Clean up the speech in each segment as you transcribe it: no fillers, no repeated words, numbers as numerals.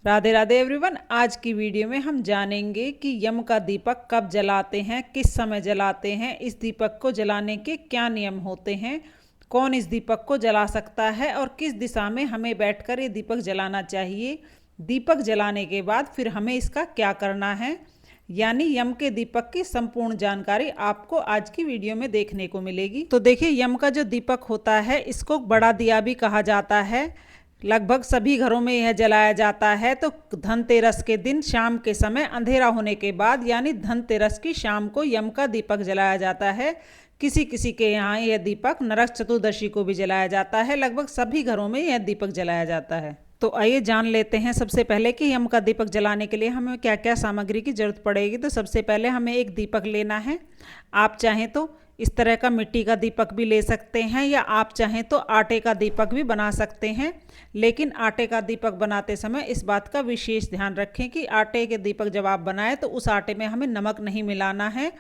Radhe Radhe everyone. आज की video में हम जानेंगे कि यम का दीपक कब जलाते हैं, किस समय जलाते हैं, इस दीपक को जलाने के क्या नियम होते हैं, कौन इस दीपक को जला सकता है और किस दिशा में हमें बैठकर ये दीपक जलाना चाहिए। दीपक जलाने के बाद फिर हमें इसका क्या करना है, यानी यम के दीपक की संपूर्ण जानकारी आपको आज की वीडियो में देखने को मिलेगी। तो देखिए, यम का जो दीपक होता है इसको बड़ा दिया भी कहा जाता है। लगभग सभी घरों में यह जलाया जाता है। तो धनतेरस के दिन शाम के समय अंधेरा होने के बाद यानी धनतेरस की शाम को यम का दीपक जलाया जाता है। किसी किसी के यहाँ यह दीपक नरक चतुर्दशी को भी जलाया जाता है। लगभग सभी घरों में यह दीपक जलाया जाता है। तो आइए जान लेते हैं सबसे पहले कि यम का दीपक जलाने के लिए हमें क्या क्या सामग्री की जरूरत पड़ेगी। तो सबसे पहले हमें एक दीपक लेना है। आप चाहें तो इस तरह का मिट्टी का दीपक भी ले सकते हैं या आप चाहें तो आटे का दीपक भी बना सकते हैं। लेकिन आटे का दीपक बनाते समय इस बात का विशेष ध्यान रखें कि आटे के दीपक जब आप बनाएं तो उस आटे में हमें नमक नहीं मिलाना है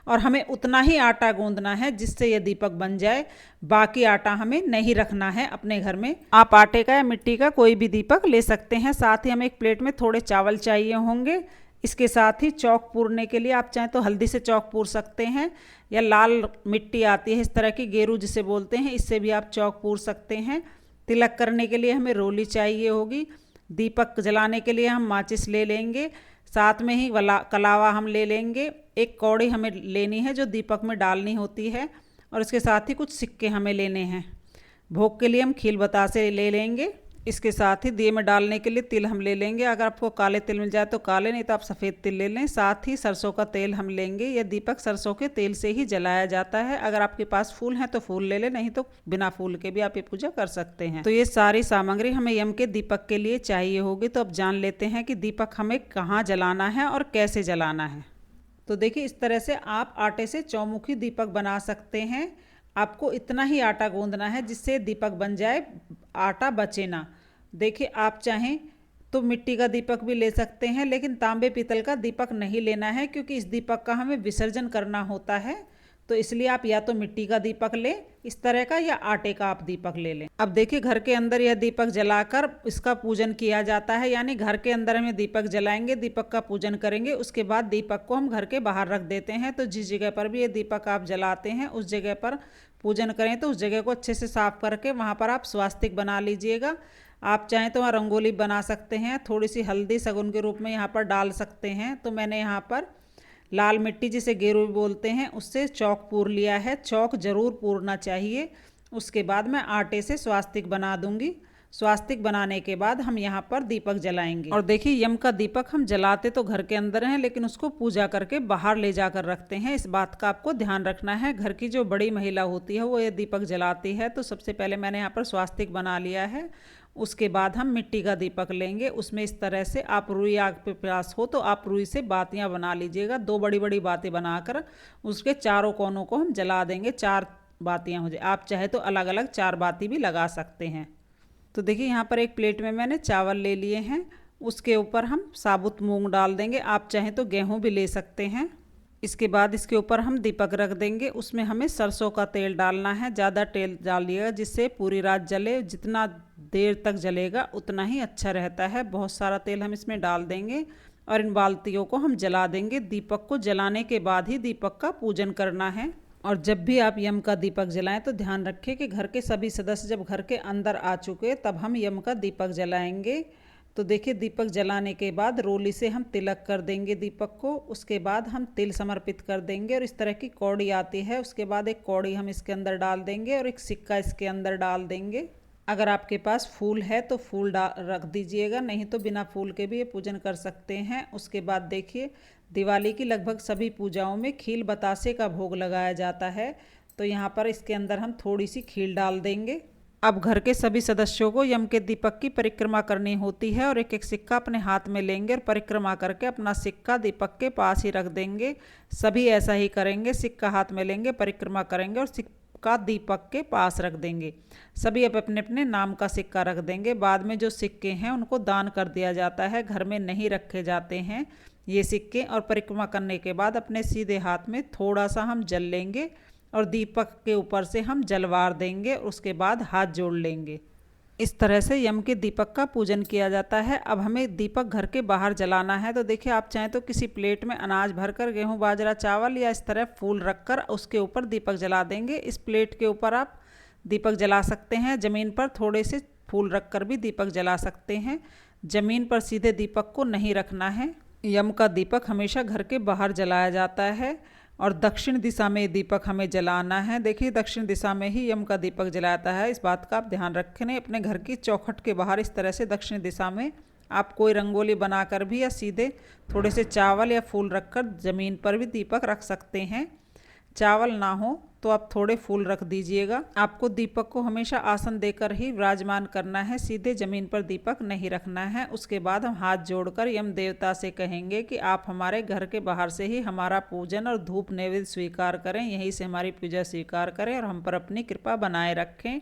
और हमें उतना ही आटा गूंदना है जिससे यह दीपक बन जाए। बाकी आटा हमें नहीं रखना है अपने घर में। आप आटे का या मिट्टी का कोई भी दीपक ले सकते हैं। साथ ही हमें एक प्लेट में थोड़े चावल चाहिए होंगे। इसके साथ ही चौक पूरने के लिए आप चाहें तो हल्दी से चौक पूर सकते हैं या लाल मिट्टी आती है इस तरह की, गेरू जिसे बोलते हैं, इससे भी आप चौक पूर सकते हैं। तिलक करने के लिए हमें रोली चाहिए होगी। दीपक जलाने के लिए हम माचिस ले लेंगे। साथ में ही कलावा हम ले लेंगे। एक कौड़ी हमें लेनी है जो दीपक में डालनी होती है और इसके साथ ही कुछ सिक्के हमें लेने हैं। भोग के लिए हम खील बतासे ले लेंगे। इसके साथ ही दिए में डालने के लिए तिल हम ले लेंगे। अगर आपको काले तिल मिल जाए तो काले, नहीं तो आप सफ़ेद तिल ले लें। साथ ही सरसों का तेल हम लेंगे। यह दीपक सरसों के तेल से ही जलाया जाता है। अगर आपके पास फूल हैं तो फूल ले लें, नहीं तो बिना फूल के भी आप ये पूजा कर सकते हैं। तो ये सारी सामग्री हमें यम के दीपक के लिए चाहिए होगी। तो अब जान लेते हैं कि दीपक हमें कहाँ जलाना है और कैसे जलाना है। तो देखिए, इस तरह से आप आटे से चौमुखी दीपक बना सकते हैं। आपको इतना ही आटा गूंदना है जिससे दीपक बन जाए, आटा बचे ना। देखिए, आप चाहें तो मिट्टी का दीपक भी ले सकते हैं, लेकिन तांबे पीतल का दीपक नहीं लेना है क्योंकि इस दीपक का हमें विसर्जन करना होता है। तो इसलिए आप या तो मिट्टी का दीपक लें इस तरह का, या आटे का आप दीपक ले लें। अब देखिए, घर के अंदर यह दीपक जलाकर इसका पूजन किया जाता है, यानी घर के अंदर हमें दीपक जलाएंगे, दीपक का पूजन करेंगे, उसके बाद दीपक को हम घर के बाहर रख देते हैं। तो जिस जगह पर भी ये दीपक आप जलाते हैं उस जगह पर पूजन करें तो उस जगह को अच्छे से साफ करके वहाँ पर आप स्वास्तिक बना लीजिएगा। आप चाहें तो वहाँ रंगोली बना सकते हैं। थोड़ी सी हल्दी सगुन के रूप में यहाँ पर डाल सकते हैं। तो मैंने यहाँ पर लाल मिट्टी जिसे गेरू भी बोलते हैं उससे चौक पूर लिया है। चौक जरूर पूरना चाहिए। उसके बाद मैं आटे से स्वास्तिक बना दूंगी। स्वास्तिक बनाने के बाद हम यहाँ पर दीपक जलाएंगे। और देखिए, यम का दीपक हम जलाते तो घर के अंदर हैं, लेकिन उसको पूजा करके बाहर ले जाकर रखते हैं। इस बात का आपको ध्यान रखना है। घर की जो बड़ी महिला होती है वो ये दीपक जलाती है। तो सबसे पहले मैंने यहाँ पर स्वास्तिक बना लिया है। उसके बाद हम मिट्टी का दीपक लेंगे। उसमें इस तरह से आप रुई आग पे प्यास हो तो आप रुई से बातियां बना लीजिएगा। दो बड़ी बड़ी बातें बनाकर उसके चारों कोनों को हम जला देंगे। चार बातियां हो जाए। आप चाहे तो अलग अलग चार बाती भी लगा सकते हैं। तो देखिए, यहाँ पर एक प्लेट में मैंने चावल ले लिए हैं। उसके ऊपर हम साबुत मूंग डाल देंगे। आप चाहें तो गेहूँ भी ले सकते हैं। इसके बाद इसके ऊपर हम दीपक रख देंगे। उसमें हमें सरसों का तेल डालना है। ज़्यादा तेल डालिएगा जिससे पूरी रात जले। जितना देर तक जलेगा उतना ही अच्छा रहता है। बहुत सारा तेल हम इसमें डाल देंगे और इन बाल्टियों को हम जला देंगे। दीपक को जलाने के बाद ही दीपक का पूजन करना है। और जब भी आप यम का दीपक जलाएं तो ध्यान रखें कि घर के सभी सदस्य जब घर के अंदर आ चुके तब हम यम का दीपक जलाएंगे। तो देखिए, दीपक जलाने के बाद रोली से हम तिलक कर देंगे दीपक को। उसके बाद हम तिल समर्पित कर देंगे और इस तरह की कौड़ी आती है। उसके बाद एक कौड़ी हम इसके अंदर डाल देंगे और एक सिक्का इसके अंदर डाल देंगे। अगर आपके पास फूल है तो फूल रख दीजिएगा, नहीं तो बिना फूल के भी ये पूजन कर सकते हैं। उसके बाद देखिए, दिवाली की लगभग सभी पूजाओं में खील बतासे का भोग लगाया जाता है। तो यहाँ पर इसके अंदर हम थोड़ी सी खील डाल देंगे। अब घर के सभी सदस्यों को यम के दीपक की परिक्रमा करनी होती है और एक एक सिक्का अपने हाथ में लेंगे और परिक्रमा करके अपना सिक्का दीपक के पास ही रख देंगे। सभी ऐसा ही करेंगे। सिक्का हाथ में लेंगे, परिक्रमा करेंगे और सिक्का दीपक के पास रख देंगे। सभी अब अपने अपने नाम का सिक्का रख देंगे। बाद में जो सिक्के हैं उनको दान कर दिया जाता है, घर में नहीं रखे जाते हैं ये सिक्के। और परिक्रमा करने के बाद अपने सीधे हाथ में थोड़ा सा हम जल लेंगे और दीपक के ऊपर से हम जलवार देंगे। उसके बाद हाथ जोड़ लेंगे। इस तरह से यम के दीपक का पूजन किया जाता है। अब हमें दीपक घर के बाहर जलाना है। तो देखिए, आप चाहें तो किसी प्लेट में अनाज भरकर, गेहूं, बाजरा, चावल या इस तरह फूल रखकर उसके ऊपर दीपक जला देंगे। इस प्लेट के ऊपर आप दीपक जला सकते हैं। ज़मीन पर थोड़े से फूल रखकर भी दीपक जला सकते हैं। ज़मीन पर सीधे दीपक को नहीं रखना है। यम का दीपक हमेशा घर के बाहर जलाया जाता है और दक्षिण दिशा में दीपक हमें जलाना है। देखिए, दक्षिण दिशा में ही यम का दीपक जलाता है। इस बात का आप ध्यान रखें। अपने घर की चौखट के बाहर इस तरह से दक्षिण दिशा में आप कोई रंगोली बनाकर भी या सीधे थोड़े से चावल या फूल रखकर ज़मीन पर भी दीपक रख सकते हैं। चावल ना हो तो आप थोड़े फूल रख दीजिएगा। आपको दीपक को हमेशा आसन देकर ही विराजमान करना है, सीधे ज़मीन पर दीपक नहीं रखना है। उसके बाद हम हाथ जोड़कर यम देवता से कहेंगे कि आप हमारे घर के बाहर से ही हमारा पूजन और धूप नैवेद्य स्वीकार करें, यहीं से हमारी पूजा स्वीकार करें और हम पर अपनी कृपा बनाए रखें।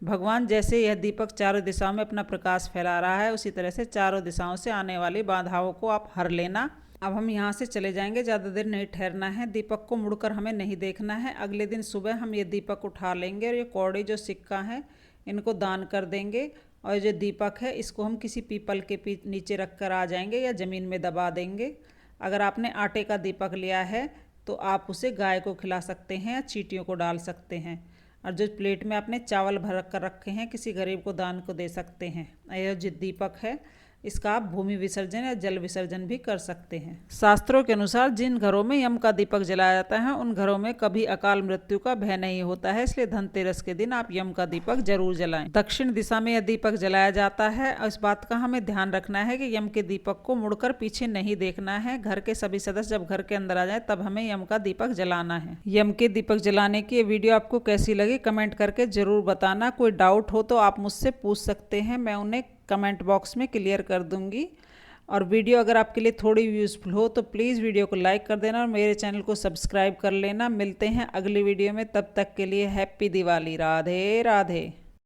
भगवान जैसे यह दीपक चारों दिशाओं में अपना प्रकाश फैला रहा है, उसी तरह से चारों दिशाओं से आने वाली बाधाओं को आप हर लेना। अब हम यहाँ से चले जाएंगे, ज़्यादा देर नहीं ठहरना है। दीपक को मुड़कर हमें नहीं देखना है। अगले दिन सुबह हम ये दीपक उठा लेंगे और ये कौड़ी जो सिक्का है इनको दान कर देंगे। और जो दीपक है इसको हम किसी पीपल के नीचे रख कर आ जाएंगे या ज़मीन में दबा देंगे। अगर आपने आटे का दीपक लिया है तो आप उसे गाय को खिला सकते हैं या चींटियों को डाल सकते हैं। और जो प्लेट में आपने चावल भर कर रखे हैं किसी गरीब को दान को दे सकते हैं। यह जो दीपक है इसका आप भूमि विसर्जन या जल विसर्जन भी कर सकते हैं। शास्त्रों के अनुसार जिन घरों में यम का दीपक जलाया जाता है उन घरों में कभी अकाल मृत्यु का भय नहीं होता है। इसलिए धनतेरस के दिन आप यम का दीपक जरूर जलाएं। दक्षिण दिशा में यह दीपक जलाया जाता है और इस बात का हमें ध्यान रखना है कि यम के दीपक को मुड़कर पीछे नहीं देखना है। घर के सभी सदस्य जब घर के अंदर आ जाए तब हमें यम का दीपक जलाना है। यम के दीपक जलाने की ये वीडियो आपको कैसी लगी कमेंट करके जरूर बताना। कोई डाउट हो तो आप मुझसे पूछ सकते हैं, मैं उन्हें कमेंट बॉक्स में क्लियर कर दूंगी। और वीडियो अगर आपके लिए थोड़ी यूज़फुल हो तो प्लीज़ वीडियो को लाइक कर देना और मेरे चैनल को सब्सक्राइब कर लेना। मिलते हैं अगली वीडियो में, तब तक के लिए हैप्पी दिवाली। राधे राधे।